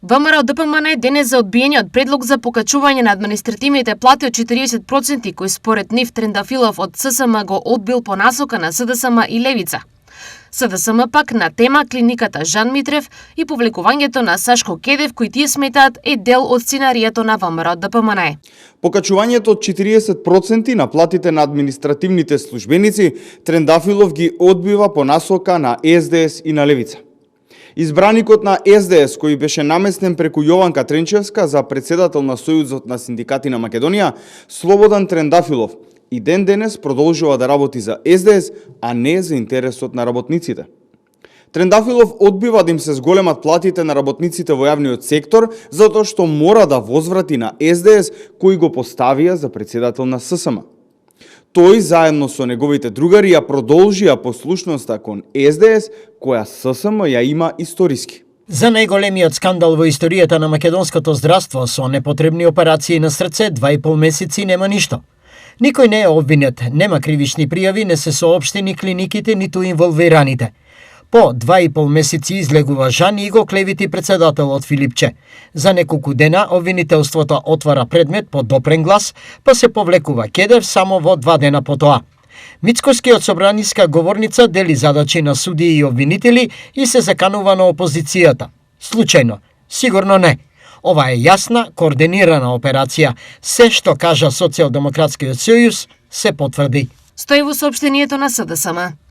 ВМРО ДПМН е денес за одбиениот предлог за покачување на административните плати од 40% кој според нив Трендафилов од ССМ го одбил по насока на СДСМ и Левица. СДСМ пак на тема клиниката Жан Митрев и повлекувањето на Сашко Кедев, кои тие сметаат е дел од сценарието на ВМРО ДПМН. Покачувањето од 40% на платите на административните службеници Трендафилов ги одбива по насока на СДС и на Левица. Избраникот на СДС, кој беше наместен преку Јованка Тренчевска за председател на Сојузот на синдикати на Македонија, Слободан Трендафилов, и ден денес продолжува да работи за СДС, а не за интересот на работниците. Трендафилов одбива да им се зголемат платите на работниците во јавниот сектор, затоа што мора да возврати на СДС, кој го поставија за председател на ССМ. Тој, заедно со неговите другари, ја продолжија послушноста кон СДС, која ССМ ја има историски. За најголемиот скандал во историјата на македонското здравство со непотребни операции на срце 2,5 месеци нема ништо. Никој не е обвинет, нема кривични пријави, не се соопштени клиниките ниту инволвираните. По 2,5 месеци излегува Жан и го клевити председателот Филипче. За неколку дена обвинителството отвара предмет по допрен глас, па се повлекува Кедев само во 2 дена по тоа. Мицкоскиот собраниска говорница дели задачи на судии и обвинители и се заканува на опозицијата. Случајно? Сигурно не. Ова е јасна, координирана операција. Се што кажа Социјалдемократскиот сојуз се потврди. Стои во соопштението на СДСМ.